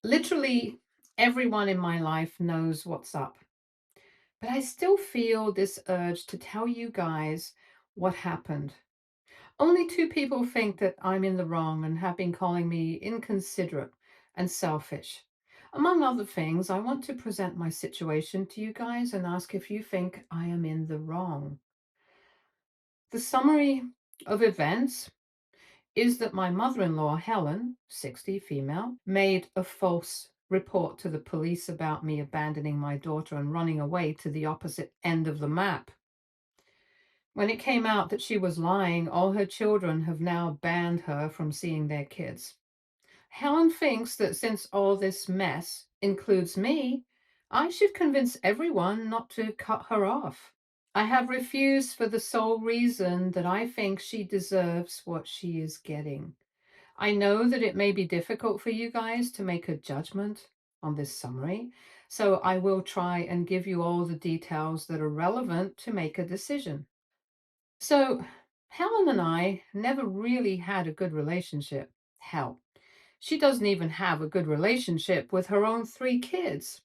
Literally, everyone in my life knows what's up, but I still feel this urge to tell you guys what happened. Only two people think that I'm in the wrong and have been calling me inconsiderate and selfish. Among other things, I want to present my situation to you guys and ask if you think I am in the wrong. The summary of events is that my mother-in-law, Helen, 60, female, made a false report to the police about me abandoning my daughter and running away to the opposite end of the map. When it came out that she was lying, all her children have now banned her from seeing their kids. Helen thinks that since all this mess includes me, I should convince everyone not to cut her off. I have refused for the sole reason that I think she deserves what she is getting. I know that it may be difficult for you guys to make a judgment on this summary, so I will try and give you all the details that are relevant to make a decision. So, Helen and I never really had a good relationship. Hell, she doesn't even have a good relationship with her own three kids.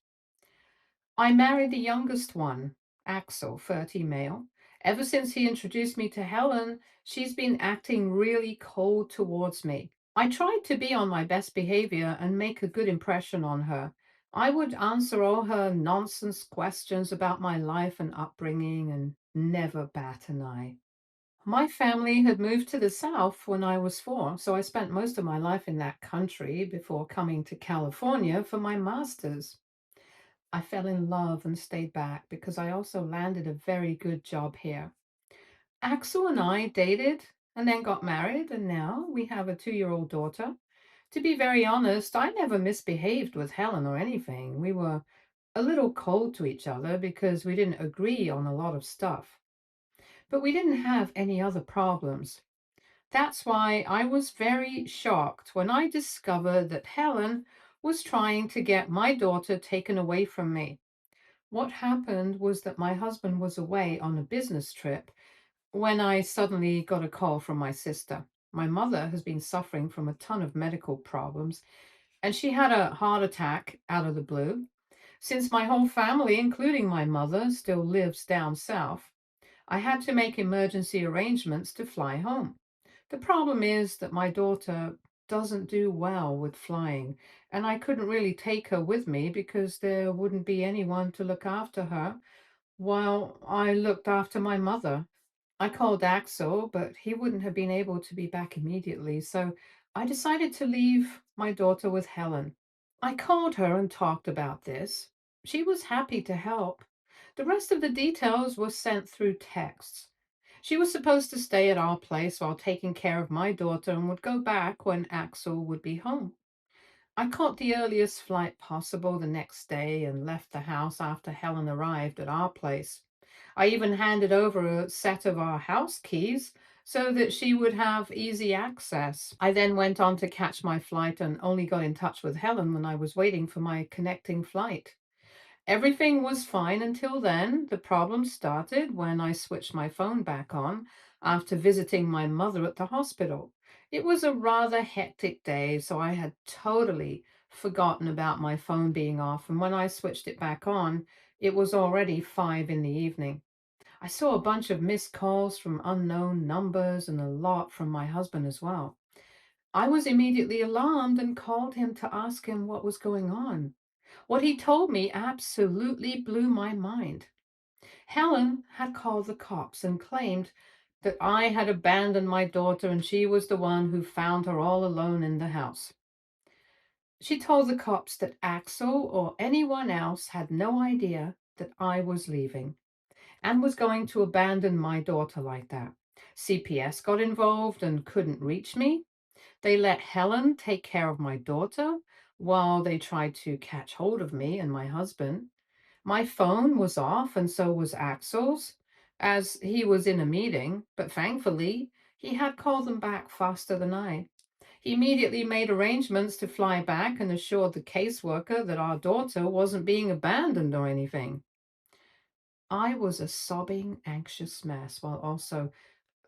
I married the youngest one, Axel, 30, male. Ever since he introduced me to Helen, she's been acting really cold towards me. I tried to be on my best behavior and make a good impression on her. I would answer all her nonsense questions about my life and upbringing and never bat an eye. My family had moved to the South when I was 4, so I spent most of my life in that country before coming to California for my master's. I fell in love and stayed back because I also landed a very good job here. Axel and I dated and then got married, and now we have a 2-year-old daughter. To be very honest, I never misbehaved with Helen or anything. We were a little cold to each other because we didn't agree on a lot of stuff. But we didn't have any other problems. That's why I was very shocked when I discovered that Helen was trying to get my daughter taken away from me. What happened was that my husband was away on a business trip when I suddenly got a call from my sister. My mother has been suffering from a ton of medical problems, and she had a heart attack out of the blue. Since my whole family, including my mother, still lives down south, I had to make emergency arrangements to fly home. The problem is that my daughter doesn't do well with flying, and I couldn't really take her with me because there wouldn't be anyone to look after her while I looked after my mother. I called Axel, but he wouldn't have been able to be back immediately, so I decided to leave my daughter with Helen. I called her and talked about this. She was happy to help. The rest of the details were sent through texts. She was supposed to stay at our place while taking care of my daughter and would go back when Axel would be home. I caught the earliest flight possible the next day and left the house after Helen arrived at our place. I even handed over a set of our house keys so that she would have easy access. I then went on to catch my flight and only got in touch with Helen when I was waiting for my connecting flight. Everything was fine until then. The problem started when I switched my phone back on after visiting my mother at the hospital. It was a rather hectic day, so I had totally forgotten about my phone being off, and when I switched it back on, it was already 5 in the evening. I saw a bunch of missed calls from unknown numbers and a lot from my husband as well. I was immediately alarmed and called him to ask him what was going on. What he told me absolutely blew my mind. Helen had called the cops and claimed that I had abandoned my daughter and she was the one who found her all alone in the house. She told the cops that Axel or anyone else had no idea that I was leaving and was going to abandon my daughter like that. CPS got involved and couldn't reach me. They let Helen take care of my daughter while they tried to catch hold of me and my husband. My phone was off, and so was Axel's, as he was in a meeting, but thankfully, he had called them back faster than I. He immediately made arrangements to fly back and assured the caseworker that our daughter wasn't being abandoned or anything. I was a sobbing, anxious mess while also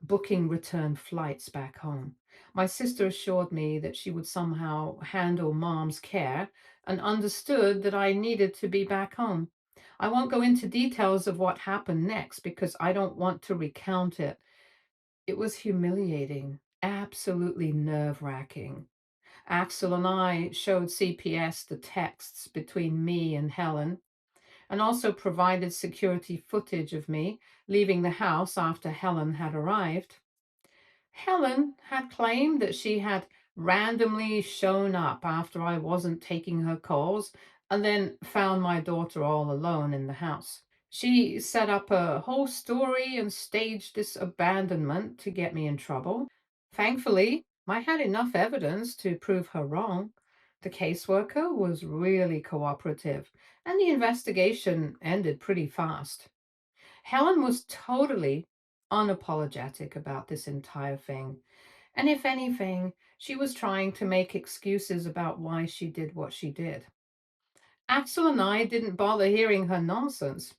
booking return flights back home. My sister assured me that she would somehow handle mom's care and understood that I needed to be back home. I won't go into details of what happened next because I don't want to recount it. It was humiliating, absolutely nerve-wracking. Axel and I showed CPS the texts between me and Helen and also provided security footage of me leaving the house after Helen had arrived. Helen had claimed that she had randomly shown up after I wasn't taking her calls and then found my daughter all alone in the house. She set up a whole story and staged this abandonment to get me in trouble. Thankfully, I had enough evidence to prove her wrong. The caseworker was really cooperative, and the investigation ended pretty fast. Helen was totally unapologetic about this entire thing. And if anything, she was trying to make excuses about why she did what she did. Axel and I didn't bother hearing her nonsense.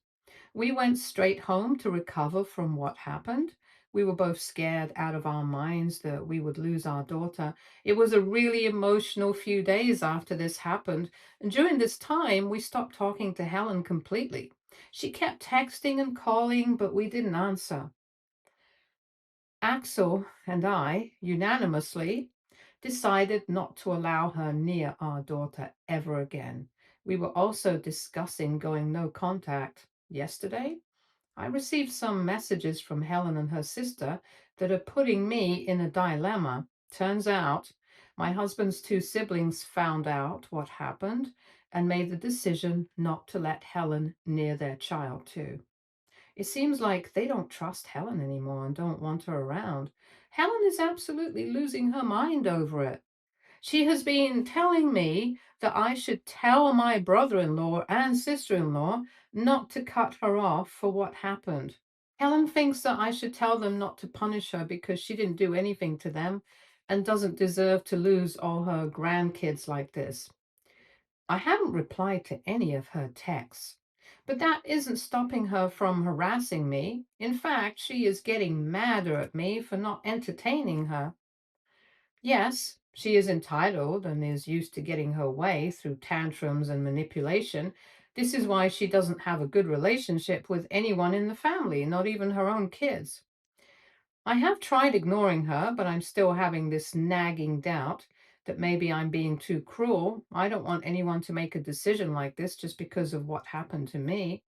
We went straight home to recover from what happened. We were both scared out of our minds that we would lose our daughter. It was a really emotional few days after this happened. And during this time, we stopped talking to Helen completely. She kept texting and calling, but we didn't answer. Axel and I unanimously decided not to allow her near our daughter ever again. We were also discussing going no contact. Yesterday, I received some messages from Helen and her sister that are putting me in a dilemma. Turns out my husband's two siblings found out what happened and made the decision not to let Helen near their child, too. It seems like they don't trust Helen anymore and don't want her around. Helen is absolutely losing her mind over it. She has been telling me that I should tell my brother-in-law and sister-in-law not to cut her off for what happened. Helen thinks that I should tell them not to punish her because she didn't do anything to them and doesn't deserve to lose all her grandkids like this. I haven't replied to any of her texts, but that isn't stopping her from harassing me. In fact, she is getting madder at me for not entertaining her. Yes, she is entitled and is used to getting her way through tantrums and manipulation. This is why she doesn't have a good relationship with anyone in the family, not even her own kids. I have tried ignoring her, but I'm still having this nagging doubt that maybe I'm being too cruel. I don't want anyone to make a decision like this just because of what happened to me.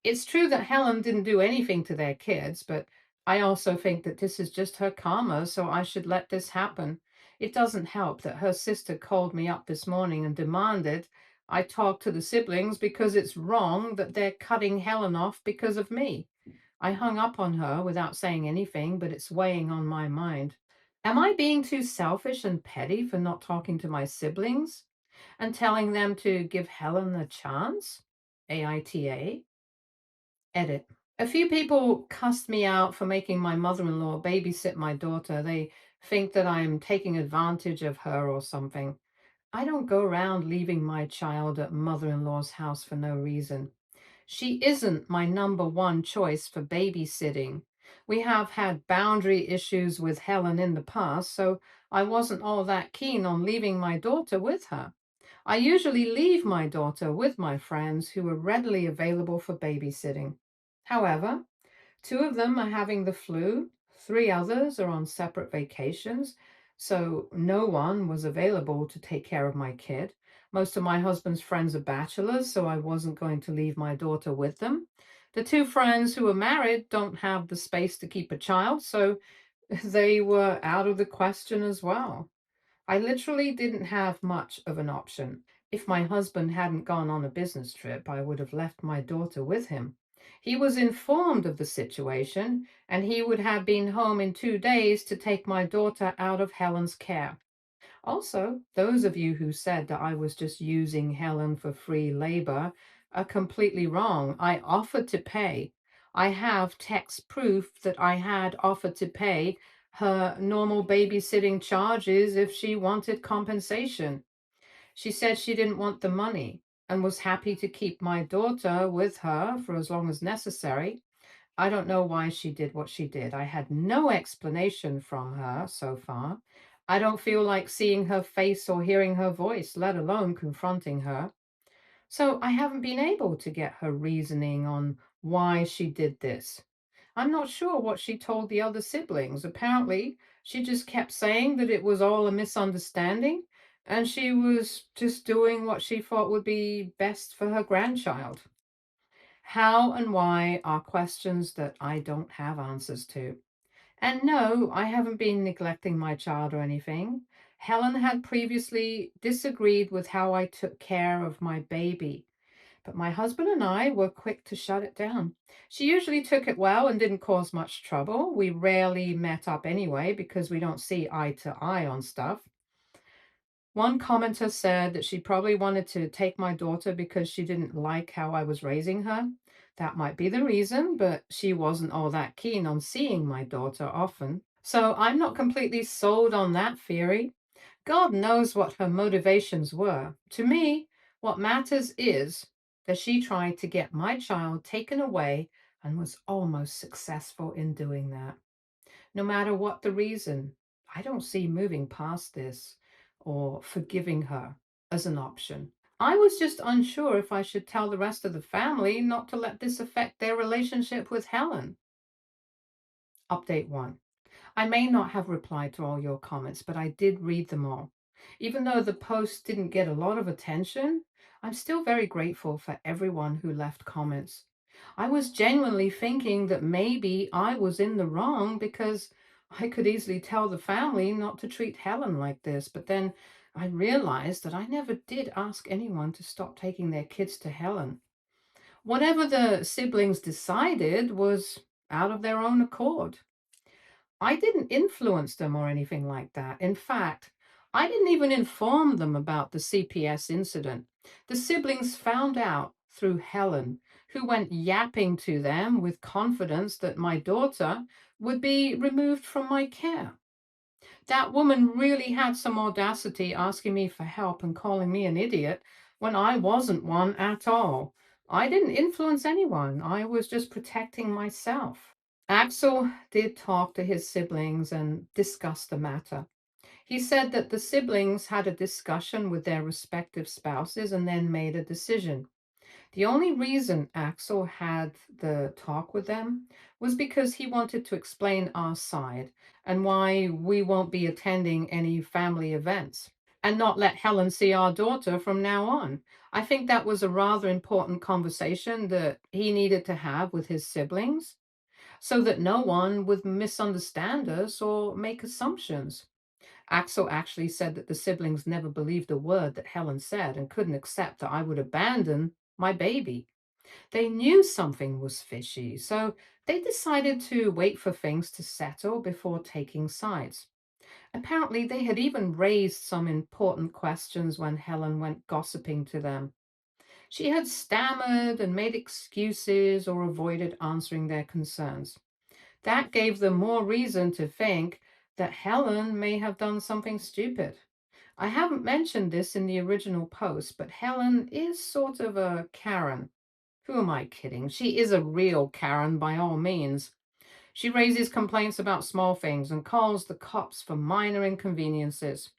It's true that Helen didn't do anything to their kids, but I also think that this is just her karma, so I should let this happen. It doesn't help that her sister called me up this morning and demanded I talk to the siblings because it's wrong that they're cutting Helen off because of me. I hung up on her without saying anything, but it's weighing on my mind. Am I being too selfish and petty for not talking to my siblings and telling them to give Helen a chance? AITA. Edit. A few people cussed me out for making my mother-in-law babysit my daughter. They think that I'm taking advantage of her or something. I don't go around leaving my child at mother-in-law's house for no reason. She isn't my number one choice for babysitting. We have had boundary issues with Helen in the past, so I wasn't all that keen on leaving my daughter with her. I usually leave my daughter with my friends who are readily available for babysitting. However, two of them are having the flu, three others are on separate vacations, so no one was available to take care of my kid. Most of my husband's friends are bachelors, so I wasn't going to leave my daughter with them. The two friends who are married don't have the space to keep a child, so they were out of the question as well. I literally didn't have much of an option. If my husband hadn't gone on a business trip, I would have left my daughter with him. He was informed of the situation, and he would have been home in 2 days to take my daughter out of Helen's care. Also, those of you who said that I was just using Helen for free labor are completely wrong. I offered to pay. I have text proof that I had offered to pay her normal babysitting charges if she wanted compensation. She said she didn't want the money and was happy to keep my daughter with her for as long as necessary. I don't know why she did what she did. I had no explanation from her so far. I don't feel like seeing her face or hearing her voice, let alone confronting her. So I haven't been able to get her reasoning on why she did this. I'm not sure what she told the other siblings. Apparently, she just kept saying that it was all a misunderstanding and she was just doing what she thought would be best for her grandchild. How and why are questions that I don't have answers to. And no, I haven't been neglecting my child or anything. Helen had previously disagreed with how I took care of my baby, but my husband and I were quick to shut it down. She usually took it well and didn't cause much trouble. We rarely met up anyway because we don't see eye to eye on stuff. One commenter said that she probably wanted to take my daughter because she didn't like how I was raising her. That might be the reason, but she wasn't all that keen on seeing my daughter often. So I'm not completely sold on that theory. God knows what her motivations were. To me, what matters is that she tried to get my child taken away and was almost successful in doing that. No matter what the reason, I don't see moving past this or forgiving her as an option. I was just unsure if I should tell the rest of the family not to let this affect their relationship with Helen. Update 1. I may not have replied to all your comments, but I did read them all. Even though the post didn't get a lot of attention, I'm still very grateful for everyone who left comments. I was genuinely thinking that maybe I was in the wrong because I could easily tell the family not to treat Helen like this, but then I realized that I never did ask anyone to stop taking their kids to Helen. Whatever the siblings decided was out of their own accord. I didn't influence them or anything like that. In fact, I didn't even inform them about the CPS incident. The siblings found out through Helen, who went yapping to them with confidence that my daughter would be removed from my care. That woman really had some audacity asking me for help and calling me an idiot when I wasn't one at all. I didn't influence anyone. I was just protecting myself. Axel did talk to his siblings and discuss the matter. He said that the siblings had a discussion with their respective spouses and then made a decision. The only reason Axel had the talk with them was because he wanted to explain our side and why we won't be attending any family events and not let Helen see our daughter from now on. I think that was a rather important conversation that he needed to have with his siblings so that no one would misunderstand us or make assumptions. Axel actually said that the siblings never believed a word that Helen said and couldn't accept that I would abandon my baby. They knew something was fishy, so they decided to wait for things to settle before taking sides. Apparently, they had even raised some important questions when Helen went gossiping to them. She had stammered and made excuses or avoided answering their concerns. That gave them more reason to think that Helen may have done something stupid. I haven't mentioned this in the original post, but Helen is sort of a Karen. Who am I kidding? She is a real Karen by all means. She raises complaints about small things and calls the cops for minor inconveniences.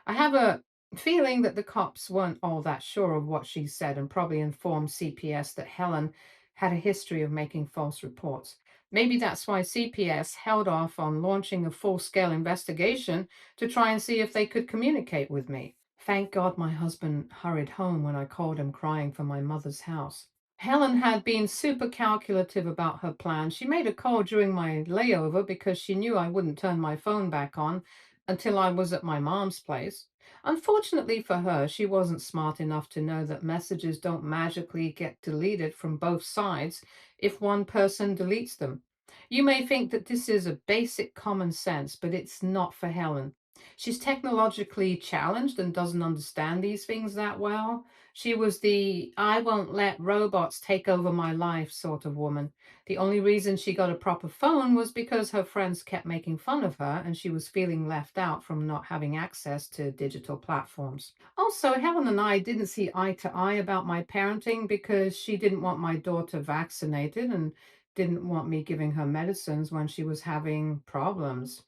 I have a feeling that the cops weren't all that sure of what she said and probably informed CPS that Helen had a history of making false reports. Maybe that's why CPS held off on launching a full scale investigation to try and see if they could communicate with me. Thank God my husband hurried home when I called him crying from my mother's house. Helen had been super calculative about her plan. She made a call during my layover because she knew I wouldn't turn my phone back on until I was at my mom's place. Unfortunately for her, she wasn't smart enough to know that messages don't magically get deleted from both sides if one person deletes them. You may think that this is a basic common sense, but it's not for Helen. She's technologically challenged and doesn't understand these things that well. She was the I won't let robots take over my life sort of woman. The only reason she got a proper phone was because her friends kept making fun of her and she was feeling left out from not having access to digital platforms. Also, Helen and I didn't see eye to eye about my parenting because she didn't want my daughter vaccinated and didn't want me giving her medicines when she was having problems.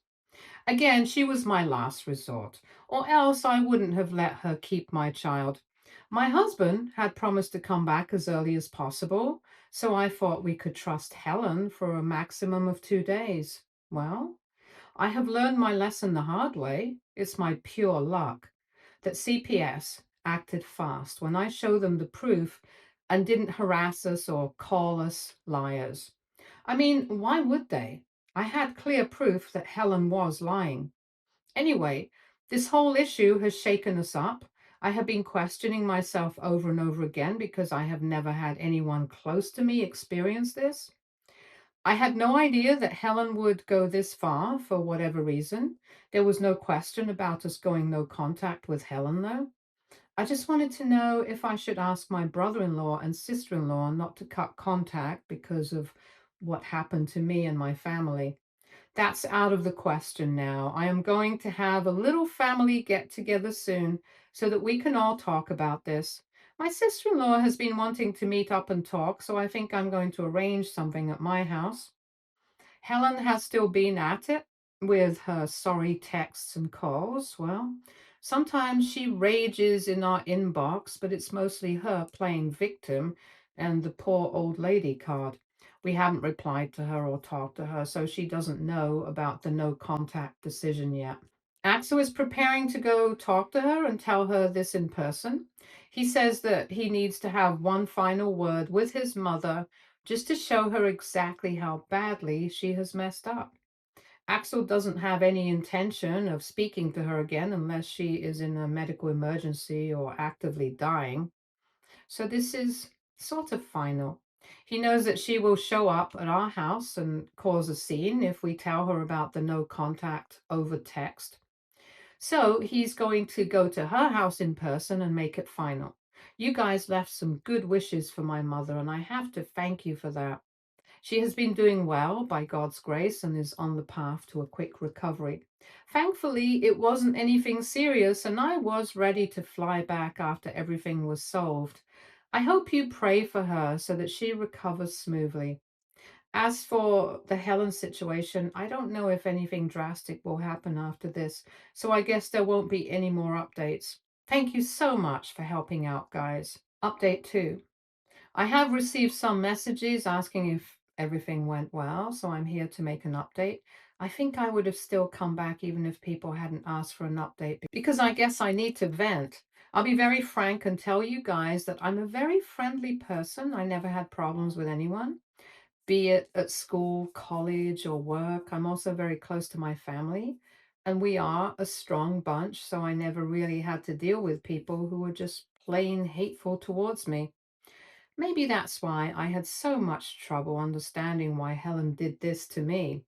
Again, she was my last resort, or else I wouldn't have let her keep my child. My husband had promised to come back as early as possible, so I thought we could trust Helen for a maximum of 2 days. Well, I have learned my lesson the hard way. It's my pure luck that CPS acted fast when I showed them the proof and didn't harass us or call us liars. I mean, why would they? I had clear proof that Helen was lying. Anyway, this whole issue has shaken us up. I have been questioning myself over and over again because I have never had anyone close to me experience this. I had no idea that Helen would go this far for whatever reason. There was no question about us going no contact with Helen, though. I just wanted to know if I should ask my brother-in-law and sister-in-law not to cut contact because of what happened to me and my family. That's out of the question now. I am going to have a little family get together soon so that we can all talk about this. My sister-in-law has been wanting to meet up and talk, so I think I'm going to arrange something at my house. Helen has still been at it with her sorry texts and calls. Well, sometimes she rages in our inbox, but it's mostly her playing victim and the poor old lady card. We haven't replied to her or talked to her, so she doesn't know about the no contact decision yet. Axel is preparing to go talk to her and tell her this in person. He says that he needs to have one final word with his mother just to show her exactly how badly she has messed up. Axel doesn't have any intention of speaking to her again unless she is in a medical emergency or actively dying. So this is sort of final. He knows that she will show up at our house and cause a scene if we tell her about the no contact over text. So he's going to go to her house in person and make it final. You guys left some good wishes for my mother, and I have to thank you for that. She has been doing well by God's grace and is on the path to a quick recovery. Thankfully, it wasn't anything serious, and I was ready to fly back after everything was solved. I hope you pray for her so that she recovers smoothly. As for the Helen situation, I don't know if anything drastic will happen after this, so I guess there won't be any more updates. Thank you so much for helping out, guys. Update 2. I have received some messages asking if everything went well, so I'm here to make an update. I think I would have still come back even if people hadn't asked for an update because I guess I need to vent. I'll be very frank and tell you guys that I'm a very friendly person. I never had problems with anyone, be it at school, college, or work. I'm also very close to my family, and we are a strong bunch, so I never really had to deal with people who were just plain hateful towards me. Maybe that's why I had so much trouble understanding why Helen did this to me.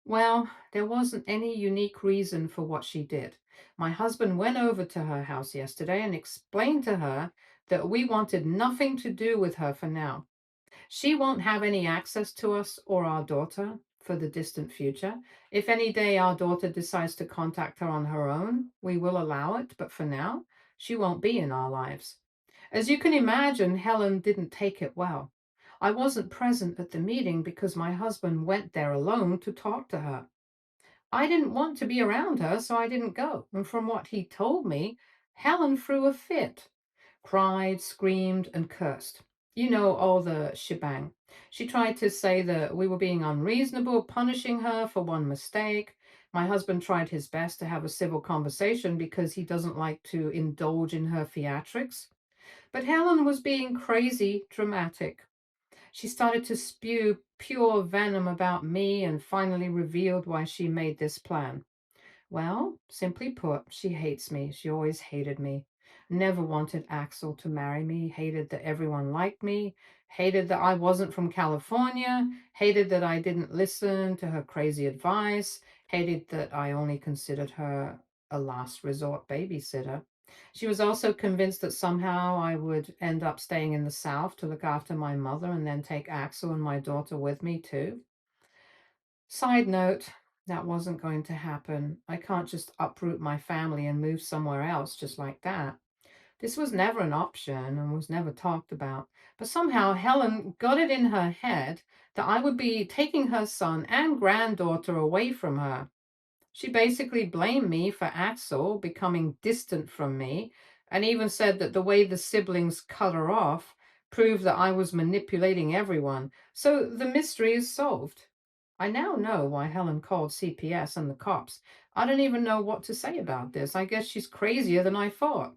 Well, there wasn't any unique reason for what she did. My husband went over to her house yesterday and explained to her that we wanted nothing to do with her for now. She won't have any access to us or our daughter for the distant future. If any day our daughter decides to contact her on her own, we will allow it, but for now, she won't be in our lives. As you can imagine, Helen didn't take it well. I wasn't present at the meeting because my husband went there alone to talk to her. I didn't want to be around her, so I didn't go. And from what he told me, Helen threw a fit, cried, screamed, and cursed. You know, all the shebang. She tried to say that we were being unreasonable, punishing her for one mistake. My husband tried his best to have a civil conversation because he doesn't like to indulge in her theatrics. But Helen was being crazy dramatic. She started to spew pure venom about me and finally revealed why she made this plan. Well, simply put, she hates me. She always hated me. Never wanted Axel to marry me, hated that everyone liked me, hated that I wasn't from California, hated that I didn't listen to her crazy advice, hated that I only considered her a last resort babysitter. She was also convinced that somehow I would end up staying in the South to look after my mother and then take Axel and my daughter with me too. Side note, that wasn't going to happen. I can't just uproot my family and move somewhere else just like that. This was never an option and was never talked about. But somehow Helen got it in her head that I would be taking her son and granddaughter away from her. She basically blamed me for Axel becoming distant from me and even said that the way the siblings cut her off proved that I was manipulating everyone. So the mystery is solved. I now know why Helen called CPS and the cops. I don't even know what to say about this. I guess she's crazier than I thought.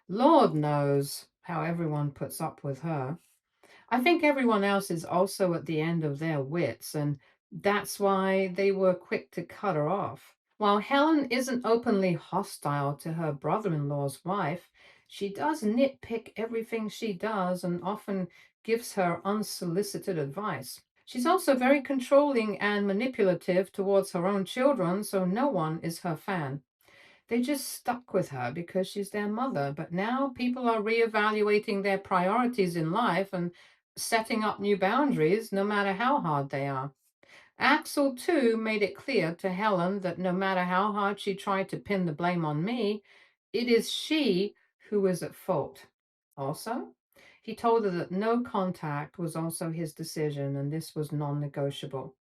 Lord knows how everyone puts up with her. I think everyone else is also at the end of their wits, and that's why they were quick to cut her off. While Helen isn't openly hostile to her brother in law's wife, she does nitpick everything she does and often gives her unsolicited advice. She's also very controlling and manipulative towards her own children, so no one is her fan. They just stuck with her because she's their mother. But now people are reevaluating their priorities in life and setting up new boundaries, no matter how hard they are. Axel, too, made it clear to Helen that no matter how hard she tried to pin the blame on me, it is she who is at fault. Also, he told her that no contact was also his decision and this was non negotiable.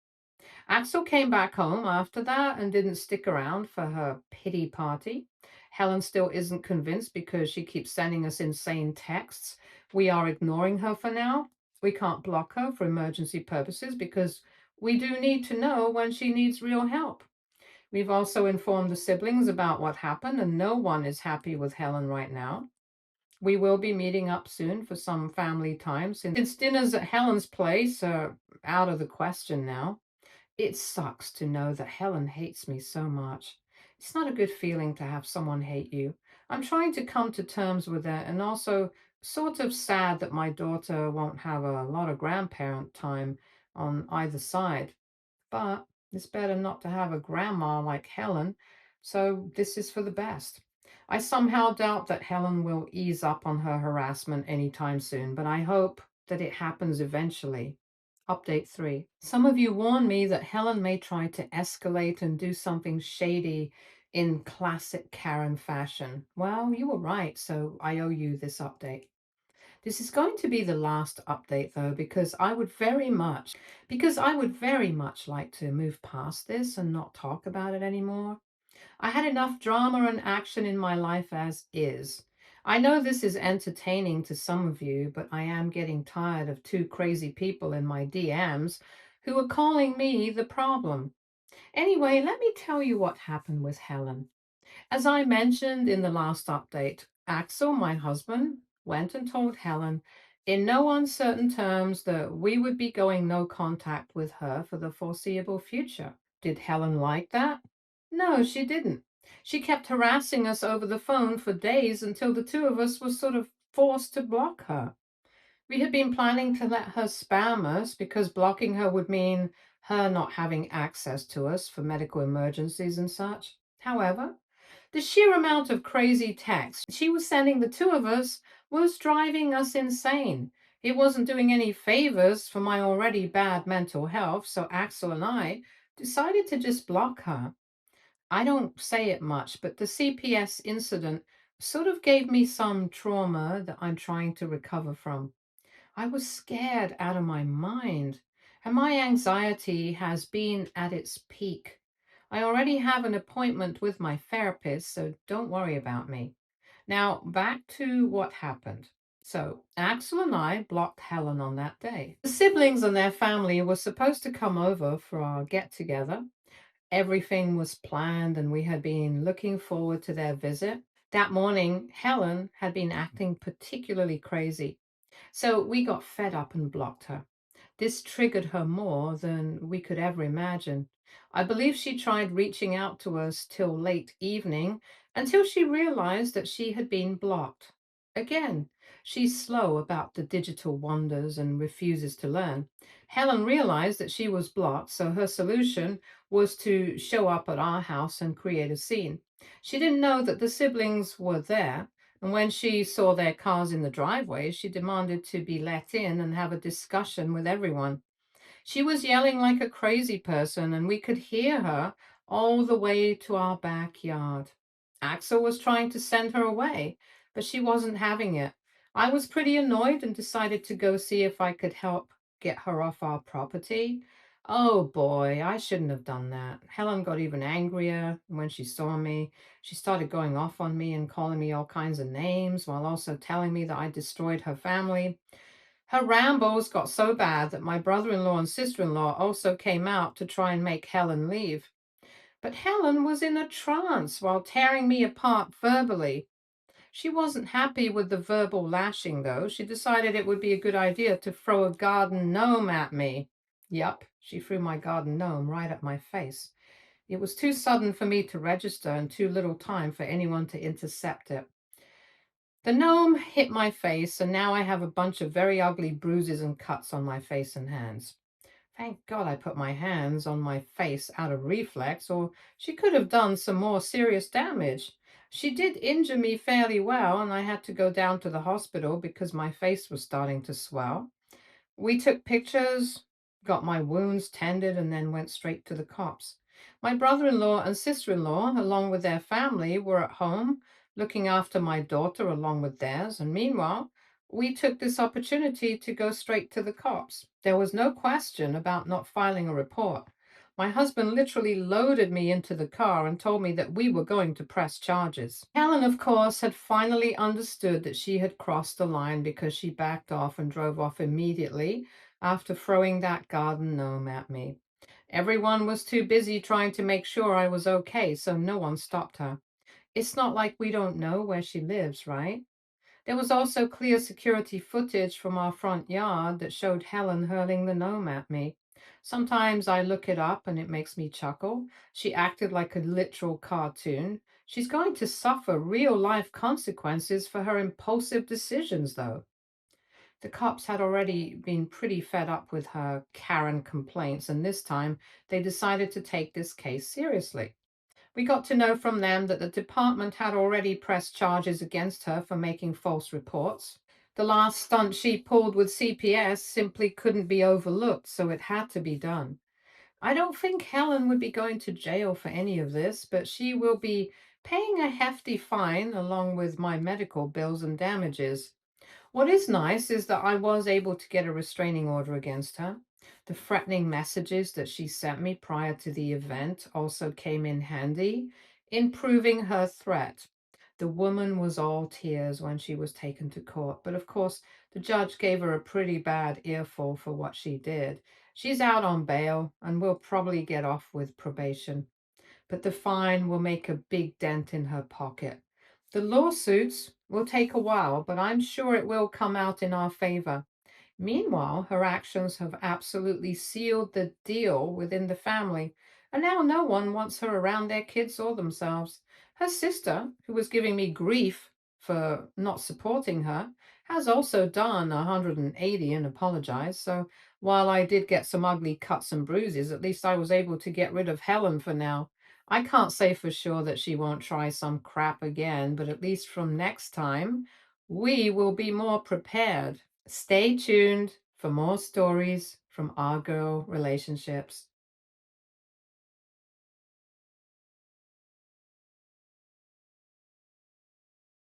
Axel came back home after that and didn't stick around for her pity party. Helen still isn't convinced because she keeps sending us insane texts. We are ignoring her for now. We can't block her for emergency purposes because we do need to know when she needs real help. We've also informed the siblings about what happened, and no one is happy with Helen right now. We will be meeting up soon for some family time since dinners at Helen's place are out of the question now. It sucks to know that Helen hates me so much. It's not a good feeling to have someone hate you. I'm trying to come to terms with it and also sort of sad that my daughter won't have a lot of grandparent time on either side. But it's better not to have a grandma like Helen, so this is for the best. I somehow doubt that Helen will ease up on her harassment anytime soon, but I hope that it happens eventually. Update 3. Some of you warned me that Helen may try to escalate and do something shady in classic Karen fashion. Well, you were right, so I owe you this update. This is going to be the last update though, because I would very much like to move past this and not talk about it anymore. I had enough drama and action in my life as is. I know this is entertaining to some of you, but I am getting tired of two crazy people in my DMs who are calling me the problem. Anyway, let me tell you what happened with Helen. As I mentioned in the last update, Axel, my husband, went and told Helen in no uncertain terms that we would be going no contact with her for the foreseeable future. Did Helen like that? No, she didn't. She kept harassing us over the phone for days until the two of us were sort of forced to block her. We had been planning to let her spam us because blocking her would mean her not having access to us for medical emergencies and such. However, the sheer amount of crazy text she was sending the two of us was driving us insane. It wasn't doing any favors for my already bad mental health, so Axel and I decided to just block her. I don't say it much, but the CPS incident sort of gave me some trauma that I'm trying to recover from. I was scared out of my mind, and my anxiety has been at its peak. I already have an appointment with my therapist, so don't worry about me. Now, back to what happened. So, Axel and I blocked Helen on that day. The siblings and their family were supposed to come over for our get together. Everything was planned, and we had been looking forward to their visit. That morning, Helen had been acting particularly crazy. So we got fed up and blocked her. This triggered her more than we could ever imagine. I believe she tried reaching out to us till late evening until she realized that she had been blocked. Again, she's slow about the digital wonders and refuses to learn. Helen realized that she was blocked, so her solution was to show up at our house and create a scene. She didn't know that the siblings were there, and when she saw their cars in the driveway, she demanded to be let in and have a discussion with everyone. She was yelling like a crazy person, and we could hear her all the way to our backyard. Axel was trying to send her away, but she wasn't having it. I was pretty annoyed and decided to go see if I could help get her off our property. Oh boy, I shouldn't have done that. Helen got even angrier when she saw me. She started going off on me and calling me all kinds of names while also telling me that I destroyed her family. Her rambles got so bad that my brother-in-law and sister-in-law also came out to try and make Helen leave. But Helen was in a trance while tearing me apart verbally. She wasn't happy with the verbal lashing, though. She decided it would be a good idea to throw a garden gnome at me. Yup, she threw my garden gnome right at my face. It was too sudden for me to register and too little time for anyone to intercept it. The gnome hit my face, and now I have a bunch of very ugly bruises and cuts on my face and hands. Thank God I put my hands on my face out of reflex, or she could have done some more serious damage. She did injure me fairly well, and I had to go down to the hospital because my face was starting to swell. We took pictures, got my wounds tended, and then went straight to the cops. My brother-in-law and sister-in-law, along with their family, were at home looking after my daughter along with theirs. And meanwhile, we took this opportunity to go straight to the cops. There was no question about not filing a report. My husband literally loaded me into the car and told me that we were going to press charges. Helen, of course, had finally understood that she had crossed the line because she backed off and drove off immediately after throwing that garden gnome at me. Everyone was too busy trying to make sure I was okay, so no one stopped her. It's not like we don't know where she lives, right? There was also clear security footage from our front yard that showed Helen hurling the gnome at me. Sometimes I look it up and it makes me chuckle. She acted like a literal cartoon. She's going to suffer real life consequences for her impulsive decisions, though. The cops had already been pretty fed up with her Karen complaints, and this time they decided to take this case seriously. We got to know from them that the department had already pressed charges against her for making false reports. The last stunt she pulled with CPS simply couldn't be overlooked, so it had to be done. I don't think Helen would be going to jail for any of this, but she will be paying a hefty fine along with my medical bills and damages. What is nice is that I was able to get a restraining order against her. The threatening messages that she sent me prior to the event also came in handy in proving her threat. The woman was all tears when she was taken to court, but of course, the judge gave her a pretty bad earful for what she did. She's out on bail and will probably get off with probation, but the fine will make a big dent in her pocket. The lawsuits will take a while, but I'm sure it will come out in our favor. Meanwhile, her actions have absolutely sealed the deal within the family, and now no one wants her around their kids or themselves. Her sister, who was giving me grief for not supporting her, has also done 180 and apologized. So while I did get some ugly cuts and bruises, at least I was able to get rid of Helen for now. I can't say for sure that she won't try some crap again, but at least from next time, we will be more prepared. Stay tuned for more stories from our girl relationships.